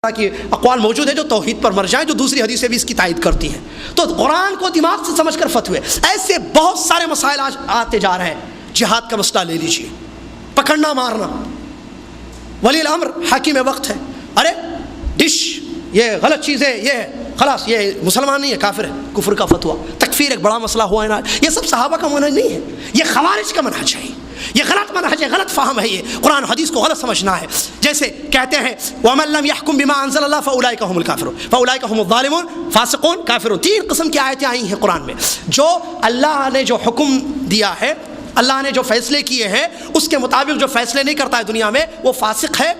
کی اقوال موجود ہیں جو توحید پر مر جائیں، جو دوسری حدیثیں بھی اس کی تائید کرتی ہیں. تو قرآن کو دماغ سے سمجھ کر فتوے. ایسے بہت سارے مسائل آج آتے جا رہے ہیں. جہاد کا مسئلہ لے لیجیے، پکڑنا مارنا، ولی الامر حاکم وقت ہے، ارے ڈش یہ غلط چیز ہے، یہ خلاص یہ مسلمان نہیں ہے، کافر ہے، کفر کا فتویٰ. تکفیر ایک بڑا مسئلہ ہوا ہے نا. یہ سب صحابہ کا منہج نہیں ہے، یہ خوارج کا منہج ہے. یہ غلط منہج ہے، غلط فہم ہے. یہ قرآن حدیث کو غلط سمجھنا ہے. جیسے کہتے ہیں وَمَن لَّمْ يَحْكُم بِمَا أَنزَلَ اللَّهُ فَأُولَٰئِكَ هُمُ الْكَافِرُونَ فَأُولَٰئِكَ هُمُ الظَّالِمُونَ فاسقون کافرون. 3 قسم کی آیتیں آئی ہیں قرآن میں. جو اللہ نے جو حکم دیا ہے، اللہ نے جو فیصلے کیے ہیں، اس کے مطابق جو فیصلے نہیں کرتا ہے دنیا میں، وہ فاسق ہے.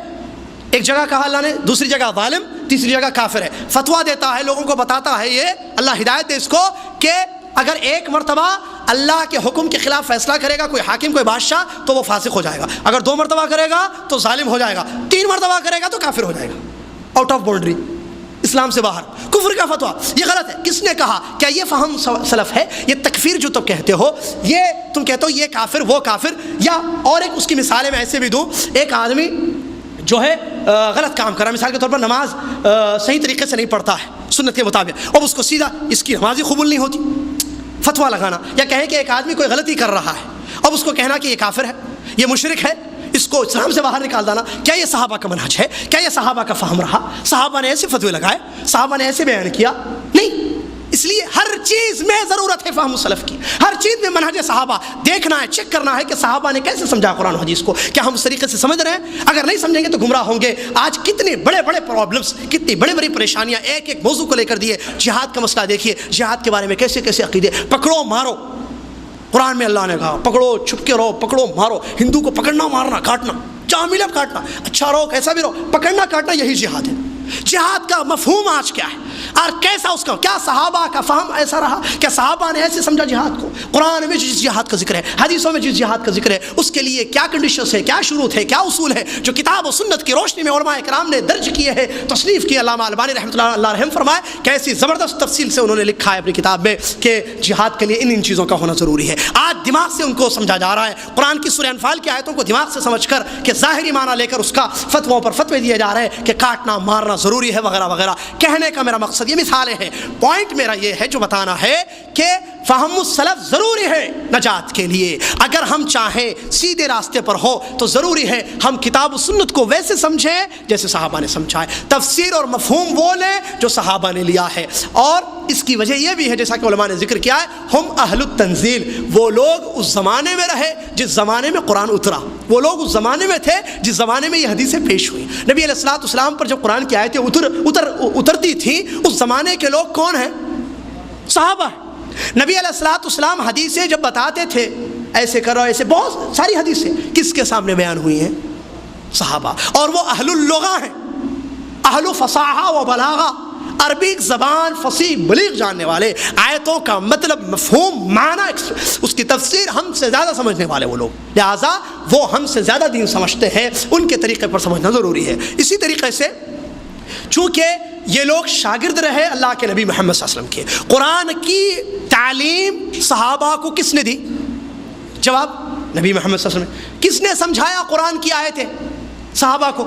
ایک جگہ کہا اللہ نے، دوسری جگہ ظالم، تیسری جگہ کافر ہے. فتویٰ دیتا ہے، لوگوں کو بتاتا ہے. یہ اللہ ہدایت دے اس کو کہ اگر ایک مرتبہ اللہ کے حکم کے خلاف فیصلہ کرے گا کوئی حاکم، کوئی بادشاہ، تو وہ فاسق ہو جائے گا. اگر 2 مرتبہ کرے گا تو ظالم ہو جائے گا. 3 مرتبہ کرے گا تو کافر ہو جائے گا. آؤٹ آف باؤنڈری، اسلام سے باہر، کفر کا فتویٰ. یہ غلط ہے. کس نے کہا؟ کیا یہ فہم سلف ہے؟ یہ تکفیر جو تم کہتے ہو، یہ تم کہتے ہو یہ کافر وہ کافر. یا اور ایک اس کی مثالیں میں ایسے بھی دوں. ایک آدمی جو ہے غلط کام کر رہا ہے، مثال کے طور پر نماز صحیح طریقے سے نہیں پڑھتا ہے سنت کے مطابق، اب اس کو سیدھا اس کی نماز ہی قبول نہیں ہوتی، فتویٰ لگانا. یا کہیں کہ ایک آدمی کوئی غلطی کر رہا ہے، اب اس کو کہنا کہ یہ کافر ہے، یہ مشرک ہے، اس کو اسلام سے باہر نکال دینا. کیا یہ صحابہ کا منہج ہے؟ کیا یہ صحابہ کا فہم رہا؟ صحابہ نے ایسے فتوے لگائے؟ صحابہ نے ایسے بیان کیا؟ نہیں. اس لیے ہر چیز میں ضرورت ہے فہم السلف کی. ہر چیز میں منہج صحابہ دیکھنا ہے، چیک کرنا ہے کہ صحابہ نے کیسے سمجھا قرآن و حدیث کو. کیا ہم اس طریقے سے سمجھ رہے ہیں؟ اگر نہیں سمجھیں گے تو گمراہ ہوں گے. آج کتنے بڑے بڑے پرابلمس، کتنی بڑی بڑی پریشانیاں ایک ایک موضوع کو لے کر دیے. جہاد کا مسئلہ دیکھیے، جہاد کے بارے میں کیسے کیسے عقیدے. پکڑو مارو، قرآن میں اللہ نے کہا پکڑو، چھپ کے رہو، پکڑو مارو. ہندو کو پکڑنا مارنا کاٹنا، جہاں ملے کاٹنا، اچھا رہو کیسا بھی رہو، پکڑنا کاٹنا، یہی جہاد ہے. جہاد کا مفہوم آج کیا ہے اور کیسا اس کا، کیا صحابہ کا فہم ایسا رہا؟ کیا صحابہ نے ایسے سمجھا جہاد کو؟ قرآن میں جس جہاد کا ذکر ہے، حدیثوں میں جس جہاد کا ذکر ہے، اس کے لیے کیا کنڈیشنز ہے، کیا شروط ہے، کیا اصول ہے، جو کتاب و سنت کی روشنی میں علماء کرام نے درج کیے ہیں، تصنیف کی. علامہ البانی رحمۃ اللہ رحم فرمائے کیسی زبردست تفصیل سے انہوں نے لکھا ہے اپنی کتاب میں کہ جہاد کے لیے ان چیزوں کا ہونا ضروری ہے. آج دماغ سے ان کو سمجھا جا رہا ہے. قرآن کی سورہ انفال کی آیتوں کو دماغ سے سمجھ کر کہ ظاہری معنی لے کر اس کا فتووں پر فتوے دیے جا رہے ہیں کہ کاٹنا مارنا ضروری ہے وغیرہ وغیرہ. کہنے کا میرا مقصد، یہ مثالیں ہیں. پوائنٹ میرا یہ ہے جو بتانا ہے کہ فہم السلف ضروری ہے نجات کے لیے. اگر ہم چاہیں سیدھے راستے پر ہو تو ضروری ہے ہم کتاب و سنت کو ویسے سمجھیں جیسے صحابہ نے سمجھا ہے. تفسیر اور مفہوم وہ لیں جو صحابہ نے لیا ہے. اور اس کی وجہ یہ بھی ہے جیسا کہ علماء نے ذکر کیا ہے، ہم اہل التنزیل، وہ لوگ اس زمانے میں رہے جس زمانے میں قرآن اترا، وہ لوگ اس زمانے میں تھے جس زمانے میں یہ حدیثیں پیش ہوئی. نبی علیہ الصلوۃ والسلام پر جب قرآن کی آیتیں اترتی تھیں، اس زمانے کے لوگ کون ہیں؟ صحابہ. نبی علیہ الصلوۃ والسلام حدیثیں جب بتاتے تھے، ایسے کرو ایسے، بہت ساری حدیثیں کس کے سامنے بیان ہوئی ہیں؟ صحابہ. اور وہ اہل اللغہ ہیں، اہل فصاحہ و بلاغہ، عربی زبان فصیح بلیغ جاننے والے، آیتوں کا مطلب مفہوم معنی اس کی تفسیر ہم سے زیادہ سمجھنے والے وہ لوگ. لہٰذا وہ ہم سے زیادہ دین سمجھتے ہیں، ان کے طریقے پر سمجھنا ضروری ہے. اسی طریقے سے چونکہ یہ لوگ شاگرد رہے اللہ کے نبی محمد صلی اللہ علیہ وسلم کے، قرآن کی تعلیم صحابہ کو کس نے دی؟ جواب، نبی محمد صلی اللہ علیہ وسلم. کس نے سمجھایا قرآن کی آیتیں صحابہ کو؟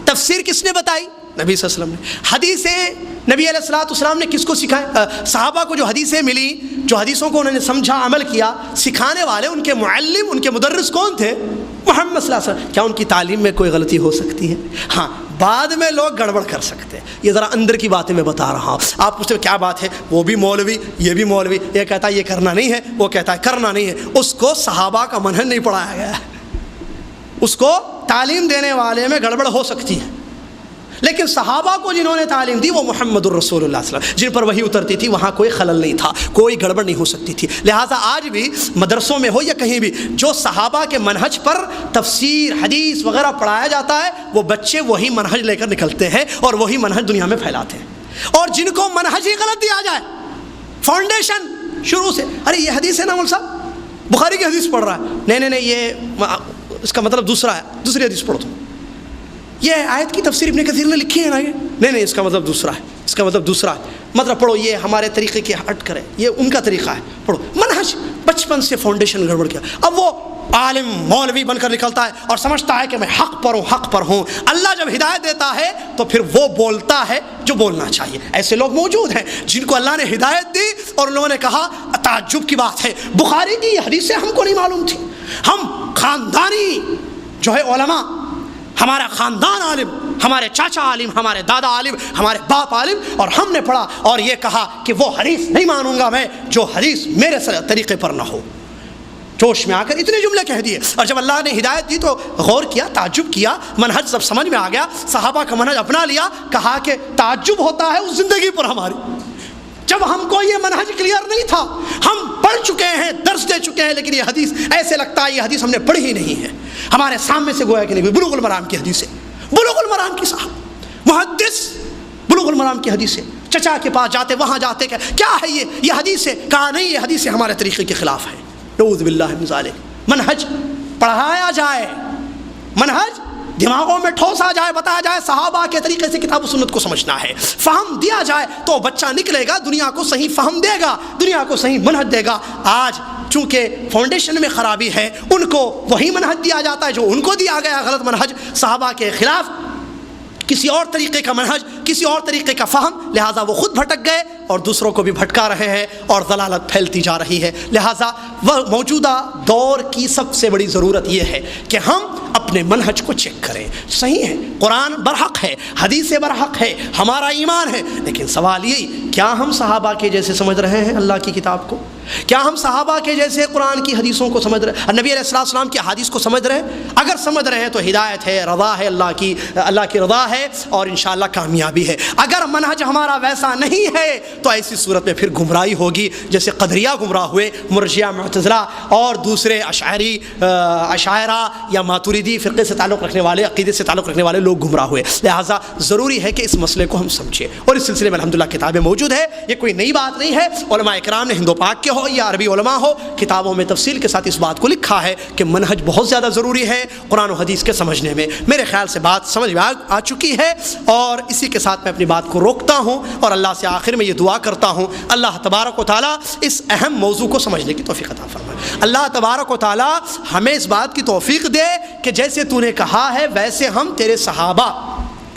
تفسیر کس نے بتائی؟ نبی صلی اللہ علیہ وسلم نے. حدیثیں نبی علیہ الصلوۃ والسلام نے کس کو سکھائے؟ صحابہ کو جو حدیثیں ملی، جو حدیثوں کو انہوں نے سمجھا عمل کیا، سکھانے والے ان کے معلم، ان کے مدرس کون تھے؟ محمد صلی اللہ علیہ وسلم. کیا ان کی تعلیم میں کوئی غلطی ہو سکتی ہے؟ ہاں، بعد میں لوگ گڑبڑ کر سکتے ہیں. یہ ذرا اندر کی باتیں میں بتا رہا ہوں. آپ پوچھتے کیا بات ہے؟ وہ بھی مولوی، یہ بھی مولوی، یہ کہتا ہے یہ کرنا نہیں ہے، وہ کہتا ہے کرنا نہیں ہے. اس کو صحابہ کا منہج نہیں پڑھایا گیا، اس کو تعلیم دینے والے میں گڑبڑ ہو سکتی ہے. لیکن صحابہ کو جنہوں نے تعلیم دی وہ محمد الرسول اللہ صلی اللہ علیہ وسلم، جن پر وحی اترتی تھی، وہاں کوئی خلل نہیں تھا، کوئی گڑبڑ نہیں ہو سکتی تھی. لہٰذا آج بھی مدرسوں میں ہو یا کہیں بھی جو صحابہ کے منہج پر تفسیر حدیث وغیرہ پڑھایا جاتا ہے، وہ بچے وہی منہج لے کر نکلتے ہیں اور وہی منہج دنیا میں پھیلاتے ہیں. اور جن کو منہج ہی غلط دیا جائے، فاؤنڈیشن شروع سے، ارے یہ حدیث ہے نا مول صاحب، بخاری کی حدیث پڑھ رہا ہے، نہیں یہ اس کا مطلب دوسرا ہے، دوسری حدیث پڑھو. تم یہ آیت کی تفسیر ابن کثیر نے لکھی ہے نا، یہ نہیں اس کا مطلب دوسرا ہے، اس کا مطلب دوسرا ہے، مطلب پڑھو یہ ہمارے طریقے کے ہٹ کرے، یہ ان کا طریقہ ہے، پڑھو. منہج بچپن سے فاؤنڈیشن گڑبڑ کیا. اب وہ عالم مولوی بن کر نکلتا ہے اور سمجھتا ہے کہ میں حق پر ہوں. اللہ جب ہدایت دیتا ہے تو پھر وہ بولتا ہے جو بولنا چاہیے. ایسے لوگ موجود ہیں جن کو اللہ نے ہدایت دی اور انہوں نے کہا تعجب کی بات ہے بخاری کی یہ حدیثیں ہم کو نہیں معلوم تھی. ہم خاندانی جو ہے علماء، ہمارا خاندان عالم، ہمارے چاچا عالم، ہمارے دادا عالم، ہمارے باپ عالم، اور ہم نے پڑھا اور یہ کہا کہ وہ حدیث نہیں مانوں گا میں جو حدیث میرے طریقے پر نہ ہو. جوش میں آ کر اتنے جملے کہہ دیے. اور جب اللہ نے ہدایت دی تو غور کیا، تعجب کیا، منہج سب سمجھ میں آ گیا، صحابہ کا منہج اپنا لیا. کہا کہ تعجب ہوتا ہے اس زندگی پر ہماری جب ہم کو یہ منہج کلیئر نہیں تھا. ہم پڑھ چکے ہیں، درس دے چکے ہیں، لیکن یہ حدیث ایسے لگتا ہے یہ حدیث ہم نے پڑھی ہی نہیں ہے. ہمارے سامنے سے گویا کہ نہیں. بلوغ المرام کی حدیث ہے، بلوغ المرام کی صاحب محدث بلوغ المرام کی حدیث ہے. چچا کے پاس جاتے، وہاں جاتے کہ کیا ہے یہ حدیث ہے. کہا نہیں یہ حدیث ہمارے طریقے کے خلاف ہے. نعوذ باللہ من ذالک. منہج پڑھایا جائے، منہج دماغوں میں ٹھوسا جائے، بتایا جائے صحابہ کے طریقے سے کتاب و سنت کو سمجھنا ہے، فہم دیا جائے تو بچہ نکلے گا، دنیا کو صحیح فہم دے گا، دنیا کو صحیح منہج دے گا. آج چونکہ فاؤنڈیشن میں خرابی ہے، ان کو وہی منہج دیا جاتا ہے جو ان کو دیا گیا غلط منہج، صحابہ کے خلاف کسی اور طریقے کا منہج، کسی اور طریقے کا فہم، لہٰذا وہ خود بھٹک گئے اور دوسروں کو بھی بھٹکا رہے ہیں اور ضلالت پھیلتی جا رہی ہے. لہٰذا وہ موجودہ دور کی سب سے بڑی ضرورت یہ ہے کہ ہم اپنے منہج کو چیک کریں. صحیح ہے، قرآن برحق ہے، حدیث برحق ہے، ہمارا ایمان ہے، لیکن سوال یہی کیا ہم صحابہ کے جیسے سمجھ رہے ہیں اللہ کی کتاب کو؟ کیا ہم صحابہ کے جیسے قرآن کی حدیثوں کو سمجھ رہے ہیں، نبی علیہ السلام کی حدیث کو سمجھ رہے ہیں؟ اگر سمجھ رہے ہیں تو ہدایت ہے، رضا ہے، اللہ کی رضا ہے اور انشاءاللہ کامیابی ہے. اگر منہج ہمارا ویسا نہیں ہے تو ایسی صورت میں پھر گمراہی ہوگی، جیسے قدریہ گمراہ ہوئے، مرجیہ، معتزلہ اور دوسرے اشاعرہ یا ماتوریدی فرقے سے تعلق رکھنے والے، عقیدے سے تعلق رکھنے والے لوگ گمراہ ہوئے. لہٰذا ضروری ہے کہ اس مسئلے کو ہم سمجھیں اور اس سلسلے میں الحمدللہ کتابیں موجود ہے. یہ کوئی نئی بات نہیں ہے. علماء کرام نے ہند و پاک کے ہو یا عربی علماء ہو، کتابوں میں تفصیل کے ساتھ اس بات کو لکھا ہے کہ منہج بہت زیادہ ضروری ہے قرآن و حدیث کے سمجھنے میں. میرے خیال سے بات سمجھ میں آ چکی ہے اور اسی کے ساتھ میں اپنی بات کو روکتا ہوں اور اللہ سے آخر میں یہ دعا کرتا ہوں اللہ تبارک و تعالیٰ اس اہم موضوع کو سمجھنے کی توفیق عطا فرمائے. اللہ تبارک و تعالیٰ ہمیں اس بات کی توفیق دے کہ جیسے تو نے کہا ہے ویسے ہم تیرے صحابہ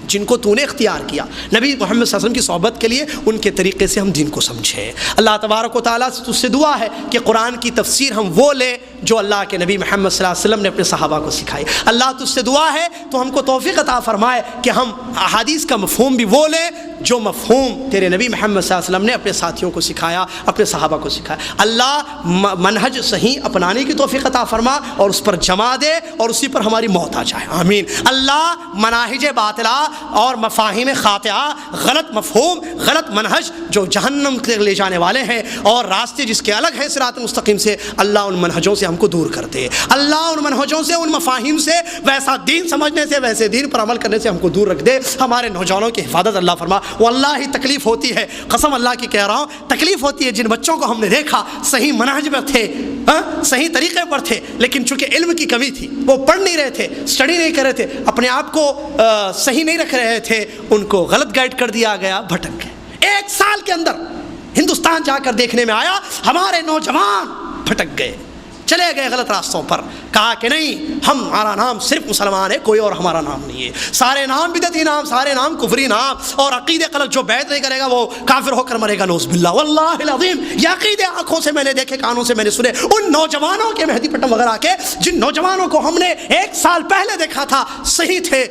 جن کو تو نے اختیار کیا نبی محمد صلی اللہ علیہ وسلم کی صحبت کے لیے، ان کے طریقے سے ہم دین کو سمجھیں. اللہ تبارک و تعالیٰ سے تجھ سے دعا ہے کہ قرآن کی تفسیر ہم وہ لیں جو اللہ کے نبی محمد صلی اللہ علیہ وسلم نے اپنے صحابہ کو سکھائی. اللہ تجھ سے دعا ہے تو ہم کو توفیق عطا فرمائے کہ ہم احادیث کا مفہوم بھی وہ لیں جو مفہوم تیرے نبی محمد صلی اللہ علیہ وسلم نے اپنے ساتھیوں کو سکھایا، اپنے صحابہ کو سکھایا. اللہ منہج صحیح اپنانے کی توفیق عطا فرما اور اس پر جما دے اور اسی پر ہماری موت آ جائے، آمین. اللہ مناہج باطلہ اور مفاہیم خاطئہ، غلط مفہوم، غلط منہج جو جہنم کے لے جانے والے ہیں اور راستے جس کے الگ ہیں صراط مستقیم سے، اللہ ان منہجوں سے ہم کو دور کر دے. اللہ ان منہجوں سے، ان مفاہیم سے، ویسا دین سمجھنے سے، ویسے دین پر عمل کرنے سے ہم کو دور رکھ دے. ہمارے نوجوانوں کی حفاظت اللہ فرما. واللہ ہی تکلیف ہوتی ہے، قسم اللہ کی کہہ رہا ہوں، تکلیف ہوتی ہے جن بچوں کو ہم نے دیکھا صحیح منہج میں تھے، صحیح طریقے پر تھے، لیکن چونکہ علم کی کمی تھی، وہ پڑھ نہیں رہے تھے، اسٹڈی نہیں کر رہے تھے، اپنے آپ کو صحیح نہیں رکھ رہے تھے، ان کو غلط گائیڈ کر دیا گیا، بھٹک گئے. 1 سال کے اندر ہندوستان جا کر دیکھنے میں آیا ہمارے نوجوان بھٹک گئے، چلے گئے غلط راستوں پر. کہا کہ نہیں، ہمارا نام صرف مسلمان ہے، کوئی اور ہمارا نام نہیں ہے. سارے نام بدعتی نام، سارے نام کفری نام اور عقیدے غلط. جو بیعت نہیں کرے گا وہ کافر ہو کر مرے گا، نعوذ باللہ. واللہ العظیم یہ عقیدے آنکھوں سے میں نے دیکھے، کانوں سے میں نے سنے. ان نوجوانوں کے مہدی پٹم وغیرہ کے، جن نوجوانوں کو ہم نے 1 سال پہلے دیکھا تھا صحیح تھے،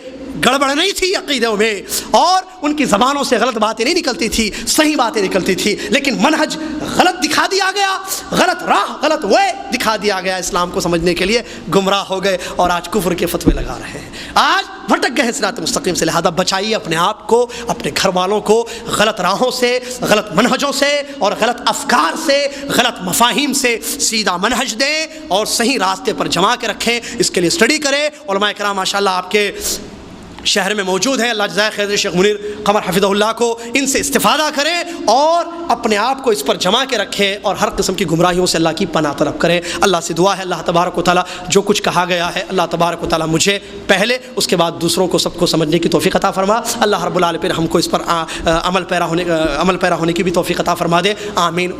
گڑبڑ نہیں تھی عقیدوں میں اور ان کی زبانوں سے غلط باتیں نہیں نکلتی تھی، صحیح باتیں نکلتی تھی، لیکن منہج غلط دکھا دیا گیا، غلط راہ، غلط وے دکھا دیا گیا. اسلام کو سمجھنے کے لیے گمراہ ہو گئے اور آج کفر کے فتوے لگا رہے ہیں، آج بھٹک گئے صراط مستقیم سے. لہذا بچائیے اپنے آپ کو، اپنے گھر والوں کو غلط راہوں سے، غلط منہجوں سے اور غلط افکار سے، غلط مفاہیم سے. سیدھا منہج دیں اور صحیح راستے پر جما کے رکھیں. اس کے لیے اسٹڈی کریں. علماء کرام ماشاءاللہ آپ کے شہر میں موجود ہیں، اللہ جزائے خیر شیخ منیر قمر حفظہ اللہ کو، ان سے استفادہ کریں اور اپنے آپ کو اس پر جما کے رکھیں اور ہر قسم کی گمراہیوں سے اللہ کی پناہ طلب کریں. اللہ سے دعا ہے اللہ تبارک و تعالیٰ جو کچھ کہا گیا ہے اللہ تبارک و تعالیٰ مجھے پہلے، اس کے بعد دوسروں کو سب کو سمجھنے کی توفیق عطا فرما. اللہ رب العالمین ہم کو اس پر عمل پیرا ہونے کی بھی توفیق عطا فرما دے، آمین.